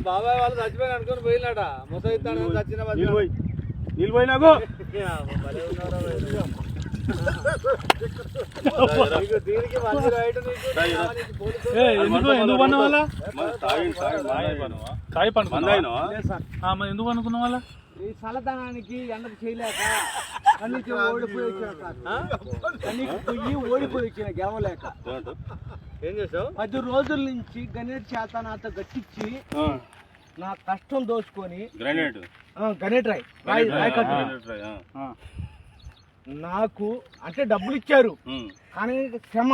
బాబాయ్ వాళ్ళు చచ్చిపోయి అనుకుని పోయినాట ముసైతాను చచ్చిన నిలిపోయినాకు ఎందుకు పన్న వాళ్ళ తాయి పండుకున్నా ఎందుకు అనుకున్న వాళ్ళ ఈ చల్లదనానికి ఎండకు చేయలేక కన్నీకి ఓడిపోయి వచ్చిన గెలవలేక ఏం చేసావు 10 రోజుల నుంచి గణేట్ చేత నాతో గట్టించి నా కష్టం దోచుకొని గణేట్ రాయ్ నాకు అంటే డబ్బులు ఇచ్చారు కానీ క్షమ